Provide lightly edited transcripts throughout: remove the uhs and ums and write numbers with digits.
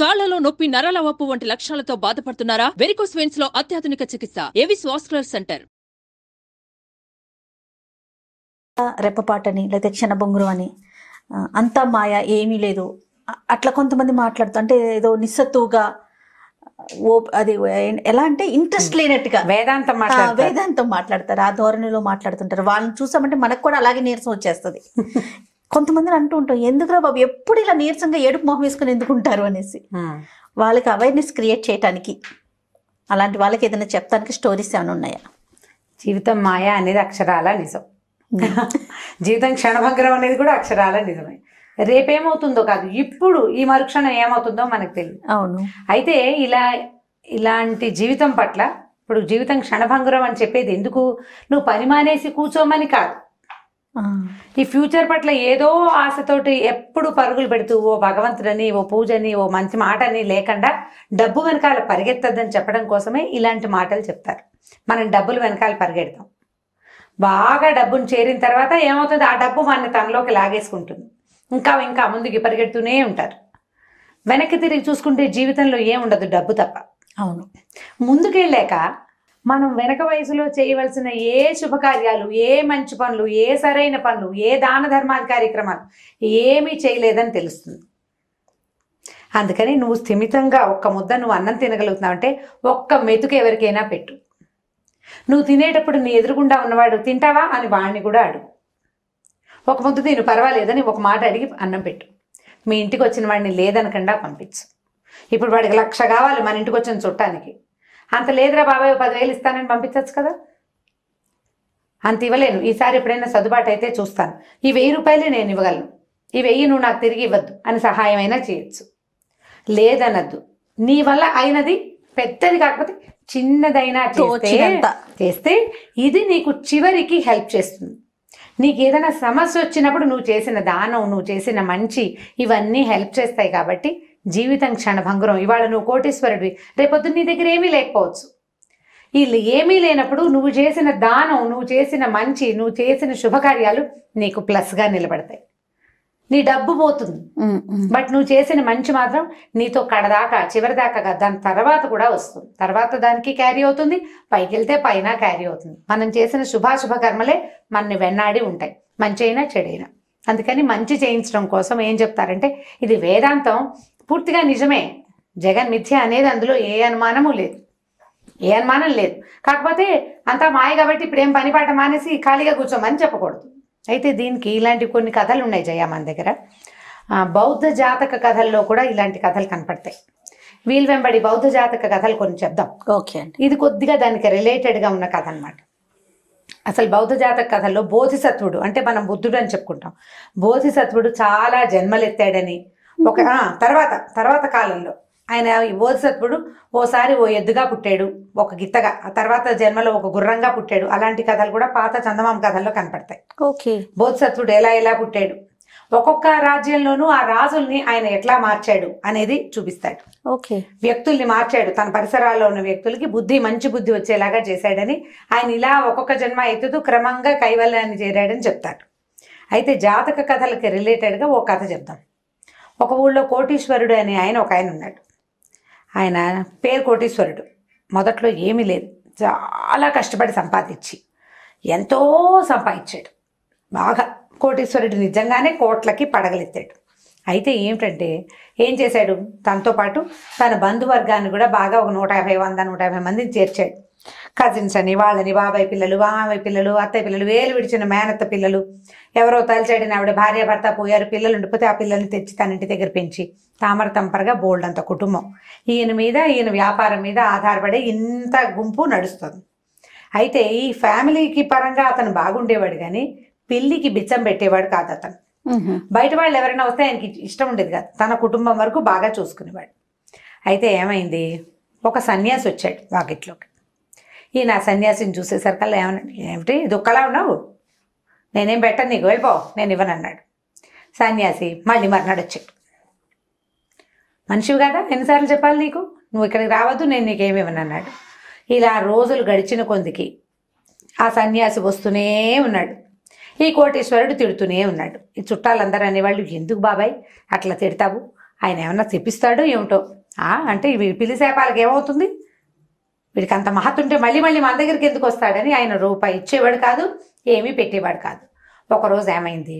కాళ్లలో నొప్పి, నరాల వాపు వంటి లక్షణాలతో బాధపడుతున్నారా? వెరికోస్ వెయిన్స్ లో అత్యాధునిక చికిత్స ఏవిస్ వాస్కులర్ సెంటర్. రెప్పపాటని లేకపోతే క్షణభంగురం అని అంతా మాయ ఏమీ లేదు అట్లా కొంతమంది మాట్లాడుతూ అంటే ఏదో నిస్సత్తుగా అది ఎలా అంటే ఇంట్రెస్ట్ లేనట్టుగా వేదాంతం మాట్లాడతారు, ఆ ధోరణిలో మాట్లాడుతుంటారు. వాళ్ళని చూసామంటే మనకు కూడా అలాగే నీరసం వచ్చేస్తుంది. కొంతమందిని అంటూ ఉంటాం, ఎందుకురా బాబు ఎప్పుడు ఇలా నీరసంగా ఏడుపు మొహం వేసుకుని ఎందుకుంటారు అనేసి. వాళ్ళకి అవేర్నెస్ క్రియేట్ చేయడానికి, అలాంటి వాళ్ళకి ఏదైనా చెప్తానికి స్టోరీస్ ఏమైనా ఉన్నాయా? జీవితం మాయ అనేది అక్షరాల నిజం. జీవితం క్షణభంగరం అనేది కూడా అక్షరాల నిజమే. రేపేమవుతుందో కాదు, ఇప్పుడు ఈ మరుక్షణం ఏమవుతుందో మనకు తెలియదు. అవును. అయితే ఇలాంటి జీవితం పట్ల ఇప్పుడు జీవితం క్షణభంగరం అని చెప్పేది ఎందుకు? నువ్వు పని మానేసి కూర్చోమని కాదు. ఈ ఫ్యూచర్ పట్ల ఏదో ఆశతోటి ఎప్పుడు పరుగులు పెడుతూ ఓ భగవంతుడని, ఓ పూజని, ఓ మంచి మాటని లేకుండా డబ్బు వెనకాల పరిగెత్తద్దని చెప్పడం కోసమే ఇలాంటి మాటలు చెప్తారు. మనం డబ్బులు వెనకాల పరిగెడతాం. బాగా డబ్బును చేరిన తర్వాత ఏమవుతుంది? ఆ డబ్బు మన తనలోకి లాగేసుకుంటుంది. ఇంకా ముందుకి పరిగెడుతూనే ఉంటారు. వెనక్కి తిరిగి చూసుకుంటే జీవితంలో ఏముండదు, డబ్బు తప్ప. అవును. ముందుకెళ్ళాక మనం వెనక వయసులో చేయవలసిన ఏ శుభకార్యాలు, ఏ మంచి పనులు, ఏ సరైన పనులు, ఏ దాన ధర్మాది కార్యక్రమాలు ఏమీ చేయలేదని తెలుస్తుంది. అందుకని నువ్వు స్థిమితంగా ఒక్క ముద్ద నువ్వు అన్నం తినగలుగుతున్నావు అంటే ఒక్క మెతుకు ఎవరికైనా పెట్టు. నువ్వు తినేటప్పుడు నీ ఎదురుగుండా ఉన్నవాడు తింటావా అని వాడిని కూడా అడుగు. ఒక ముద్ద తిను పర్వాలేదని ఒక మాట అడిగి అన్నం పెట్టు. మీ ఇంటికి వచ్చిన వాడిని లేదనకుండా పంపించు. ఇప్పుడు వాడికి 1,00,000 కావాలి మన ఇంటికి వచ్చిన చుట్టానికి. అంత లేదురా బాబాయ్ 10,000 ఇస్తానని పంపించచ్చు కదా. అంత ఇవ్వలేను, ఈసారి ఎప్పుడైనా సర్దుబాటు అయితే చూస్తాను, ఈ 1,000 రూపాయలే నేను ఇవ్వగలను, ఈ 1,000 నువ్వు నాకు తిరిగి ఇవ్వద్దు అని సహాయమైనా చేయొచ్చు. లేదనద్దు. నీ వల్ల అయినది పెద్దది కాకపోతే చిన్నదైనా చేస్తే ఇది నీకు చివరికి హెల్ప్ చేస్తుంది. నీకు ఏదైనా సమస్య వచ్చినప్పుడు నువ్వు చేసిన దానం, నువ్వు చేసిన మంచి ఇవన్నీ హెల్ప్ చేస్తాయి. కాబట్టి జీవితం క్షణభంగురం. ఇవాళ నువ్వు కోటీశ్వరుడివి, రేపొద్దు నీ దగ్గర ఏమీ లేకపోవచ్చు. వీళ్ళు ఏమీ లేనప్పుడు నువ్వు చేసిన దానం, నువ్వు చేసిన మంచి, నువ్వు చేసిన శుభకార్యాలు నీకు ప్లస్గా నిలబడతాయి. నీ డబ్బు పోతుంది, బట్ నువ్వు చేసిన మంచి మాత్రం నీతో కడదాకా చివరిదాకా కాదు, దాని తర్వాత కూడా వస్తుంది. తర్వాత దానికి క్యారీ అవుతుంది, పైకి వెళ్తే పైన క్యారీ అవుతుంది. మనం చేసిన శుభాశుభ కర్మలే మనని వెన్నాడి ఉంటాయి, మంచి అయినా చెడైనా. అందుకని మంచి చేయించడం కోసం ఏం చెప్తారంటే, ఇది వేదాంతం పూర్తిగా నిజమే. జగన్ మిథ్య అనేది అందులో ఏ అనుమానము లేదు, ఏ అనుమానం లేదు. కాకపోతే అంతా మాయ కాబట్టి ఇప్పుడేం పని పాట మానేసి ఖాళీగా కూర్చోమని చెప్పకూడదు. అయితే దీనికి ఇలాంటి కొన్ని కథలు ఉన్నాయి జయ మన దగ్గర. బౌద్ధ జాతక కథల్లో కూడా ఇలాంటి కథలు కనపడతాయి. వీల్ వెంబడి బౌద్ధ జాతక కథలు కొన్ని చెప్దాం. ఓకే అండి. ఇది కొద్దిగా దానికి రిలేటెడ్గా ఉన్న కథ అనమాట. అసలు బౌద్ధ జాతక కథల్లో బోధిసత్వుడు అంటే మనం బుద్ధుడు అని చెప్పుకుంటాం. బోధిసత్వుడు చాలా జన్మలెత్తాడని ఒక తర్వాత కాలంలో ఆయన బోధిసత్వుడు ఓసారి ఓ ఎద్దుగా పుట్టాడు, ఒక గిత్తగా, ఆ తర్వాత జన్మలో ఒక గుర్రంగా పుట్టాడు. అలాంటి కథలు కూడా పాత చందమామ కథల్లో కనపడతాయి. ఓకే. బోధిసత్వుడు ఎలా పుట్టాడు, ఒక్కొక్క రాజ్యంలోనూ ఆ రాజుల్ని ఆయన ఎట్లా మార్చాడు అనేది చూపిస్తాడు. ఓకే. వ్యక్తుల్ని మార్చాడు, తన పరిసరాల్లో ఉన్న వ్యక్తులకి మంచి బుద్ధి వచ్చేలాగా చేశాడని, ఆయన ఇలా ఒక్కొక్క జన్మ ఎత్తుతూ క్రమంగా కైవల్యాన్ని చేరాడని చెప్తాడు. అయితే జాతక కథలకి రిలేటెడ్గా ఓ కథ చెప్తాం. ఒక ఊళ్ళో కోటీశ్వరుడు అని ఒక ఆయన ఉన్నాడు. ఆయన పేరు కోటీశ్వరుడు. మొదట్లో ఏమీ లేదు, చాలా కష్టపడి సంపాదించి ఎంతో సంపాదించాడు. బాగా కోటీశ్వరుడు నిజంగానే కోట్లకి పడగలెత్తాడు. అయితే ఏమిటంటే ఏం చేశాడు, తనతో పాటు తన బంధువర్గాన్ని కూడా బాగా ఒక 150 మందిని చేర్చాడు. కజిన్స్ అని, వాళ్ళని, బాబాయ్ పిల్లలు, మామయ్య పిల్లలు, అత్తయ్య పిల్లలు, వేలు విడిచిన మేనత్త పిల్లలు, ఎవరో తలచేడిన ఆవిడ భార్య భర్త పోయారు, పిల్లలు ఉండిపోతే ఆ పిల్లల్ని తెచ్చి తన ఇంటి దగ్గర పెంచి తామర తంపరగా బోల్డ్ అంత కుటుంబం. ఈయన వ్యాపారం మీద ఆధారపడే ఇంత గుంపు నడుస్తుంది. అయితే ఈ ఫ్యామిలీకి పరంగా అతను బాగుండేవాడు, కానీ పిల్లికి బిచ్చం పెట్టేవాడు కాదు అతను. బయట వాళ్ళు ఎవరైనా వస్తే ఆయనకి ఇష్టం ఉండేది కాదు, తన కుటుంబం వరకు బాగా చూసుకునేవాడు. అయితే ఏమైంది, ఒక సన్యాసి వచ్చాడు వాకిట్లోకి. ఈయన సన్యాసిని చూసేసరికల్లా ఏమిటి దుఃఖలా ఉన్నావు, నేనేం పెట్టను నీకు, వెళ్ళిపో, నేను ఇవ్వనన్నాడు. సన్యాసి మళ్ళీ మర్నాడు వచ్చాడు. మనిషివి కదా, ఎన్నిసార్లు చెప్పాలి నీకు, నువ్వు ఇక్కడికి రావద్దు, నేను నీకేమి ఇవ్వనన్నాడు. ఇలా రోజులు గడిచిన కొందికి ఆ సన్యాసి వస్తూనే ఉన్నాడు. ఈ కోటీశ్వరుడు తిడుతూనే ఉన్నాడు. ఈ చుట్టాలందరూ అనేవాళ్ళు, ఎందుకు బాబాయ్ అట్లా తిడతావు, ఆయన ఏమన్నా తెప్పిస్తాడో ఏమిటో. అంటే పిలిసేపాలకి ఏమవుతుంది, వీడికి అంత మహత్తుంటే మళ్ళీ మళ్ళీ మన దగ్గరికి ఎందుకు వస్తాడని ఆయన రూపాయి ఇచ్చేవాడు కాదు, ఏమీ పెట్టేవాడు కాదు. ఒకరోజు ఏమైంది,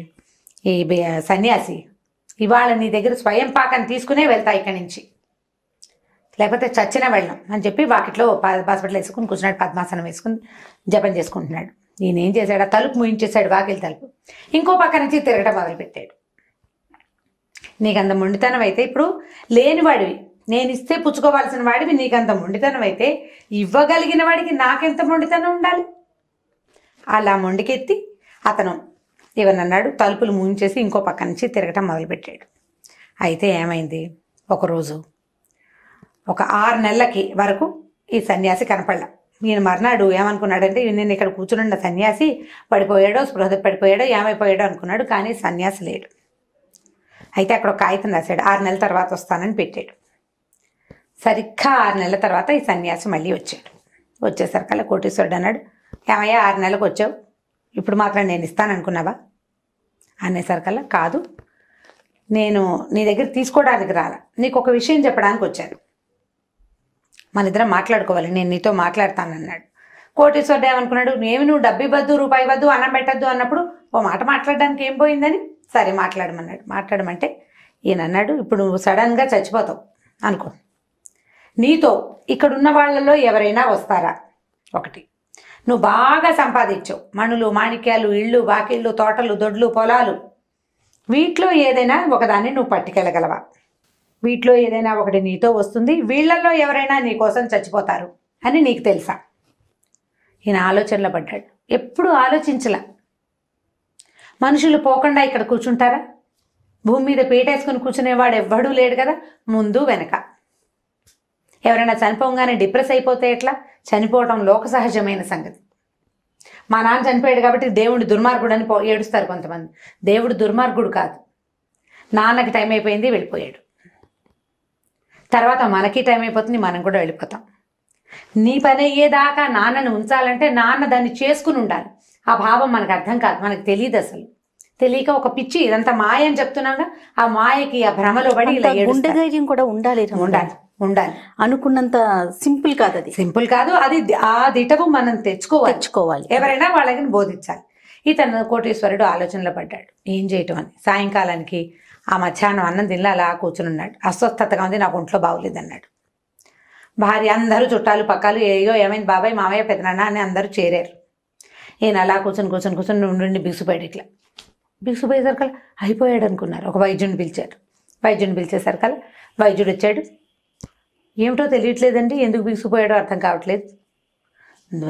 ఈ సన్యాసి, ఇవాళ నీ దగ్గర స్వయం పాకాన్ని తీసుకునే వెళ్తా ఇక్కడి నుంచి, లేకపోతే చచ్చినా వెళ్ళాం అని చెప్పి వాకిట్లో హాస్పిటల్ వేసుకుని కూర్చున్నాడు, పద్మాసనం వేసుకుని జపం చేసుకుంటున్నాడు. ఈయన ఏం చేశాడు, ఆ తలుపు ముయించేశాడు, వాకిలి తలుపు. ఇంకో పక్క నుంచి తిరగడం మొదలుపెట్టాడు. నీకంత మొండితనం అయితే, ఇప్పుడు లేనివాడివి, నేను ఇస్తే పుచ్చుకోవాల్సిన వాడివి, నీకంత మొండితనం అయితే ఇవ్వగలిగిన వాడికి నాకెంత మొండితనం ఉండాలి. అలా మొండికెత్తి అతను ఏమన్నాడు, తలుపులు మూయించేసి ఇంకో పక్క నుంచి తిరగటం మొదలుపెట్టాడు. అయితే ఏమైంది, ఒకరోజు ఒక 6 నెలలకి వరకు ఈ సన్యాసి కనపడలా. ఈయన మర్నాడు ఏమనుకున్నాడంటే, నేను ఇక్కడ కూర్చున్న సన్యాసి పడిపోయాడో, స్పృహ పడిపోయాడో, ఏమైపోయాడో అనుకున్నాడు. కానీ సన్యాసి లేడు. అయితే అక్కడ ఒక కాగితం రాశాడు, 6 నెలల తర్వాత వస్తానని పెట్టాడు. సరిగ్గా 6 నెలల తర్వాత ఈ సన్యాసి మళ్ళీ వచ్చాడు. వచ్చేసరికల్లా కోటీశ్వరుడు అన్నాడు, ఏమయ్యా 6 నెలలకు వచ్చావు, ఇప్పుడు మాత్రం నేను ఇస్తాను అనుకున్నావా అనేసరికల్లా, కాదు, నేను నీ దగ్గర తీసుకోవడానికి రాలా, నీకు ఒక విషయం చెప్పడానికి వచ్చాను, మన ఇద్దరం మాట్లాడుకోవాలి, నేను నీతో మాట్లాడతానన్నాడు. కోటీశ్వరుడు ఏమనుకున్నాడు, నువ్వు డబ్బు ఇవ్వద్దు, రూపాయి ఇవ్వద్దు, అన్నం పెట్టద్దు అన్నప్పుడు ఓ మాట మాట్లాడడానికి ఏం పోయిందని సరే మాట్లాడమన్నాడు. మాట్లాడమంటే ఈయన అన్నాడు, ఇప్పుడు నువ్వు సడన్గా చచ్చిపోతావు అనుకో, నీతో ఇక్కడున్న వాళ్ళలో ఎవరైనా వస్తారా? ఒకటి, నువ్వు బాగా సంపాదించావు, మణులు మాణిక్యాలు, ఇళ్ళు వాకిళ్ళు, తోటలు, దొడ్లు, పొలాలు, వీటిలో ఏదైనా ఒకదాన్ని నువ్వు పట్టుకెళ్ళగలవా? వీటిలో ఏదైనా ఒకటి నీతో వస్తుంది, వీళ్ళల్లో ఎవరైనా నీ కోసం చచ్చిపోతారు అని నీకు తెలుసా? ఈయన ఆలోచనలో పడ్డాడు. ఎప్పుడు ఆలోచించలా. మనుషులు పోకుండా ఇక్కడ కూర్చుంటారా? భూమి మీద పీటేసుకుని కూర్చునేవాడు ఎవ్వడూ లేడు కదా, ముందు వెనక. ఎవరైనా చనిపోగానే డిప్రెస్ అయిపోతే ఎట్లా? చనిపోవటం లోక సహజమైన సంగతి. మా నాన్న చనిపోయాడు కాబట్టి దేవుడు దుర్మార్గుడు అని ఏడుస్తారు కొంతమంది. దేవుడు దుర్మార్గుడు కాదు. నాన్నకి టైం అయిపోయింది, వెళ్ళిపోయాడు. తర్వాత మనకి టైం అయిపోతుంది, మనం కూడా వెళ్ళిపోతాం. నీ పని అయ్యేదాకా నాన్నని ఉంచాలంటే నాన్న దాన్ని చేసుకుని ఉండాలి. ఆ భావం మనకు అర్థం కాదు, మనకు తెలియదు. అసలు తెలియక ఒక పిచ్చి, ఇదంతా మాయ అని చెప్తున్నాగా, ఆ మాయకి ఆ భ్రమలో పడి ఇలా గుండె ధైర్యం కూడా ఉండాలి. ఉండాలి అనుకున్నంత సింపుల్ కాదు, అది సింపుల్ కాదు. అది ఆ దిటవు మనం తెచ్చుకోవాలి. ఎవరైనా వాళ్ళకి బోధించాలి. ఇతను కోటీశ్వరుడు ఆలోచనలో పడ్డాడు, ఏం చేయటం అని. సాయంకాలానికి ఆ మధ్యాహ్నం అన్నం తినలా అలా కూర్చుని ఉన్నాడు. అస్వస్థతగా ఉంది, నాకు ఒంట్లో బాగోలేదు అన్నాడు. భార్య, అందరూ చుట్టాలు పక్కాలు, ఏమైంది బాబాయ్, మామయ్య, పెదనాన్న అని అందరూ చేరారు. ఈయన అలా కూర్చొని నుండి బిగుసిపోయాడు. ఇట్లా బిగుసిపోయేసరికల్లా అయిపోయాడు అనుకున్నారు. ఒక వైద్యుని పిలిచారు. వైద్యుని పిలిచేసరికల్లా వైద్యుడు వచ్చాడు. ఏమిటో తెలియట్లేదండి, ఎందుకు బిగుసిపోయాడో అర్థం కావట్లేదు,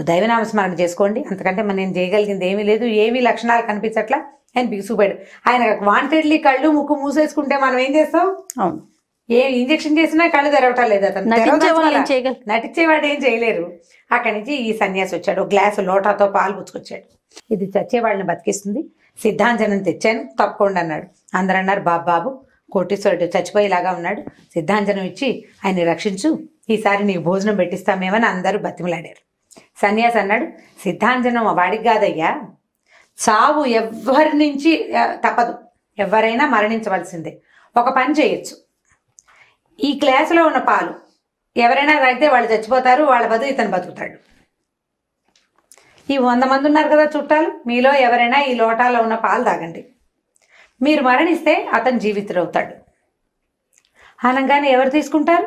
దైవనామస్మరణ చేసుకోండి, అంతకంటే నేను చేయగలిగింది ఏమీ లేదు, ఏమీ లక్షణాలు కనిపించట్లా ఆయన బిగుసిపోయాడు. ఆయన వాంటెడ్లీ కళ్ళు ముక్కు మూసేసుకుంటే మనం ఏం చేస్తాం? అవును, ఏ ఇంజక్షన్ చేసినా కళ్ళు తెరవటం లేదు. అతను నటించేవాడు ఏం చేయలేరు. అక్కడి నుంచి ఈ సన్యాసి వచ్చాడు. ఒక గ్లాసు లోటాతో పాలు పుచ్చుకొచ్చాడు. ఇది చచ్చేవాళ్ళని బతికిస్తుంది, సిద్ధాంజనం తెచ్చాను, తప్పకుండా అన్నాడు. అందరూ అన్నారు, బాబు కోటీశ్వరుడు చచ్చిపోయేలాగా ఉన్నాడు, సిద్ధాంజనం ఇచ్చి ఆయన్ని రక్షించు, ఈసారి నీకు భోజనం పెట్టిస్తామేమని అందరూ బతిమలాడారు. సన్యాసి అన్నాడు, సిద్ధాంజనం వాడికి కాదయ్యా, చావు ఎవ్వరి నుంచి తప్పదు, ఎవరైనా మరణించవలసిందే. ఒక పని చేయొచ్చు, ఈ గ్లాసులో ఉన్న పాలు ఎవరైనా తాగితే వాళ్ళు చచ్చిపోతారు, వాళ్ళ బతుకు ఇతను బతుకుతాడు. ఈ 100 మంది ఉన్నారు కదా చుట్టాలు, మీలో ఎవరైనా ఈ లోటాలో ఉన్న పాలు తాగండి, మీరు మరణిస్తే అతను జీవితుడవుతాడు. అనగానే ఎవరు తీసుకుంటారు?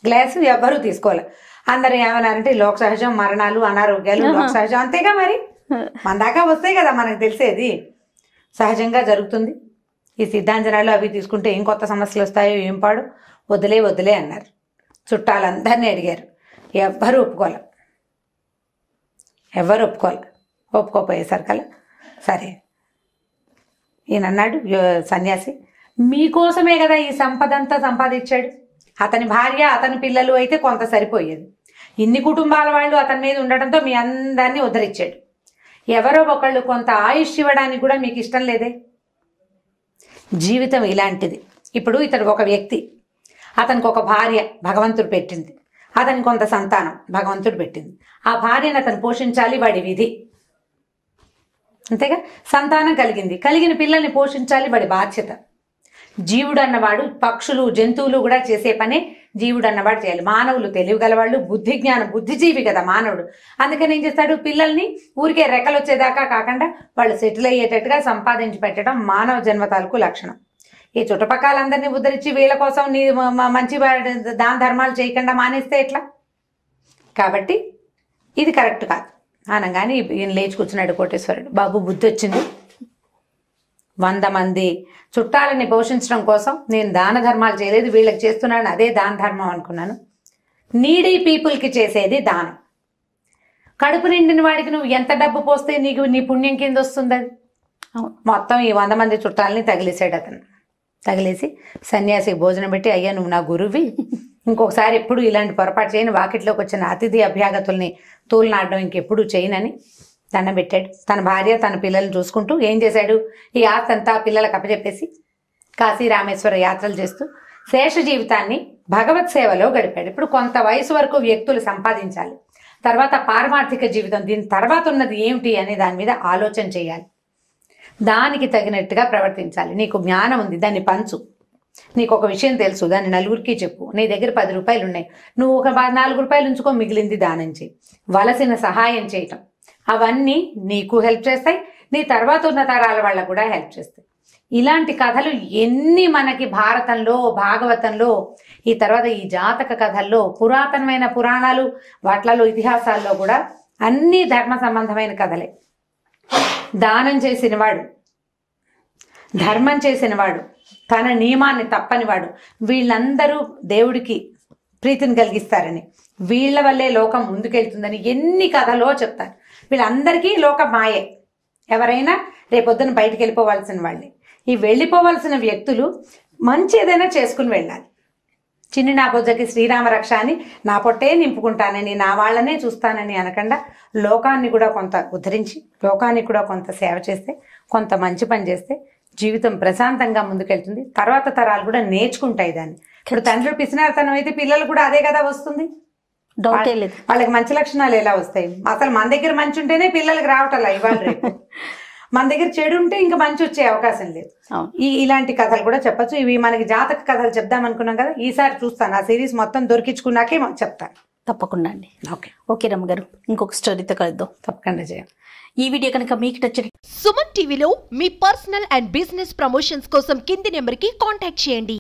గ్లాసు ఎవ్వరూ తీసుకోవాలి. అందరూ ఏమన్నారంటే లోక సహజం, మరణాలు, అనారోగ్యాలు లోక సహజం, అంతేగా మరి, మన దాకా వస్తాయి కదా మనకు తెలిసేది, సహజంగా జరుగుతుంది. ఈ సిద్ధాంజనాలు అవి తీసుకుంటే ఏం కొత్త సమస్యలు వస్తాయో ఏం పాడు, వదిలే అన్నారు. చుట్టాలందరినీ అడిగారు, ఎవ్వరూ ఒప్పుకోపోయేసరికల్లా సరే ఈయన అన్నాడు, సన్యాసి, మీకోసమే కదా ఈ సంపదంతా సంపాదించాడు. అతని భార్య, అతని పిల్లలు అయితే కొంత సరిపోయేది. ఇన్ని కుటుంబాల వాళ్ళు అతని మీద ఉండటంతో మీ అందరినీ ఉద్ధరించాడు. ఎవరో ఒకళ్ళు కొంత ఆయుష్ ఇవ్వడానికి కూడా మీకు ఇష్టం లేదే. జీవితం ఇలాంటిది. ఇప్పుడు ఇతడు ఒక వ్యక్తి, అతనికి ఒక భార్య భగవంతుడు పెట్టింది, అతనికి కొంత సంతానం భగవంతుడు పెట్టింది. ఆ భార్యను అతను పోషించాలి, వాడి విధి, అంతేగా. సంతానం కలిగిన పిల్లల్ని పోషించాలి, వాడి బాధ్యత. జీవుడు అన్నవాడు పక్షులు జంతువులు కూడా చేసే పనే జీవుడు అన్నవాడు చేయాలి. మానవులు తెలివిగలవాళ్ళు, బుద్ధిజీవి కదా మానవుడు. అందుకని ఏం చేస్తాడు, పిల్లల్ని ఊరికే రెక్కలు వచ్చేదాకా కాకుండా వాళ్ళు సెటిల్ అయ్యేటట్టుగా సంపాదించి పెట్టడం మానవ జన్మ తాలూకు లక్షణం. ఈ చుట్టుపక్కలందరినీ ఉద్ధరించి వీళ్ళ కోసం నీ మంచి దాన ధర్మాలు చేయకుండా మానేస్తే ఎట్లా? కాబట్టి ఇది కరెక్ట్ కాదు అనగానే ఈయన లేచి కూర్చున్నాడు కోటేశ్వరుడు. బాబు బుద్ధి వచ్చింది, 100 మంది చుట్టాలని పోషించడం కోసం నేను దాన ధర్మాలు చేయలేదు, వీళ్ళకి చేస్తున్నాను, అదే దాన ధర్మం అనుకున్నాను. నీడీ పీపుల్కి చేసేది దానం. కడుపు నిండిన వాడికి నువ్వు ఎంత డబ్బు పోస్తే నీకు నీ పుణ్యం కింద వస్తుంది అది. మొత్తం ఈ 100 మంది చుట్టాలని తగిలేసాడు అతను. తగిలేసి సన్యాసికి భోజనం పెట్టి, అయ్యా నువ్వు నా గురువి, ఇంకొకసారి ఎప్పుడు ఇలాంటి పొరపాటు చేయను, వాకిట్లోకి వచ్చిన అతిథి అభ్యాగతుల్ని తూలనాడడం ఇంకెప్పుడు చేయనని దండం పెట్టాడు. తన భార్య తన పిల్లల్ని చూసుకుంటూ ఏం చేశాడు, ఈ ఆస్తి అంతా పిల్లలకు అప్పచెప్పేసి కాశీ రామేశ్వర యాత్రలు చేస్తూ శేష జీవితాన్ని భగవత్ సేవలో గడిపాడు. ఇప్పుడు కొంత వయసు వరకు వ్యక్తులు సంపాదించాలి, తర్వాత పారమార్థిక జీవితం, దీని తర్వాత ఉన్నది ఏమిటి అనే దాని మీద ఆలోచన చేయాలి, దానికి తగినట్టుగా ప్రవర్తించాలి. నీకు జ్ఞానం ఉంది, దాన్ని పంచు. నీకు ఒక విషయం తెలుసు, దాన్ని నలుగురికి చెప్పు. నీ దగ్గర 10 రూపాయలు ఉన్నాయి, నువ్వు ఒక 4 రూపాయలు ఉంచుకో, మిగిలింది దానం చేయి. వలసిన సహాయం చేయటం, అవన్నీ నీకు హెల్ప్ చేస్తాయి, నీ తర్వాత ఉన్న తరాల వాళ్ళకు కూడా హెల్ప్ చేస్తాయి. ఇలాంటి కథలు ఎన్ని మనకి భారతంలో, భాగవతంలో, ఈ తర్వాత ఈ జాతక కథల్లో, పురాతనమైన పురాణాలు వాట్లలో ఇతిహాసాల్లో కూడా అన్ని ధర్మ సంబంధమైన కథలే. దానం చేసినవాడు, ధర్మం చేసినవాడు, తన నియమాన్ని తప్పనివాడు, వీళ్ళందరూ దేవుడికి ప్రీతిని కలిగిస్తారని, వీళ్ళ వల్లే లోకం ముందుకెళ్తుందని ఎన్ని కథలో చెప్తారు. వీళ్ళందరికీ లోకం మాయే. ఎవరైనా రేపొద్దున బయటికి వెళ్ళిపోవాల్సిన వాళ్ళే. ఈ వెళ్ళిపోవాల్సిన వ్యక్తులు మంచి ఏదైనా చేసుకుని వెళ్ళాలి. చిన్ని నా బొజ్జకి శ్రీరామ రక్ష అని నా పొట్టే నింపుకుంటానని, నా వాళ్ళనే చూస్తానని అనకుండా లోకాన్ని కూడా కొంత ఉద్ధరించి, లోకానికి కూడా కొంత సేవ చేస్తే, కొంత మంచి పని చేస్తే జీవితం ప్రశాంతంగా ముందుకెళ్తుంది. తర్వాత తరాలు కూడా నేర్చుకుంటాయి దాన్ని. ఇప్పుడు తండ్రి పిసినారితనం అయితే పిల్లలు కూడా అదే కదా వస్తుంది. డౌటే లేదు. వాళ్ళకి మంచి లక్షణాలు ఎలా వస్తాయి? అసలు మన దగ్గర మంచి ఉంటేనే పిల్లలకి రావటంలా ఇవాళ రేపు. మన దగ్గర చెడు ఉంటే ఇంకా మంచి వచ్చే అవకాశం లేదు. ఇలాంటి కథలు కూడా చెప్పచ్చు. ఇవి మనకి జాతక కథలు చెప్దాం అనుకున్నాం కదా, ఈసారి చూస్తాను. ఆ సిరీస్ మొత్తం దొరికించుకున్నాకే చెప్తాను. తప్పకుండా అండి. ఓకే రమ్మ గారు, ఇంకొక స్టోరీతో కలుద్దాం. తప్పకుండా చేయం. ఈ వీడియో కనుక మీకు నచ్చిన సుమన్ టీవీలో మీ పర్సనల్ అండ్ బిజినెస్ ప్రమోషన్స్ కోసం కింది నెంబర్కి కాంటాక్ట్ చేయండి.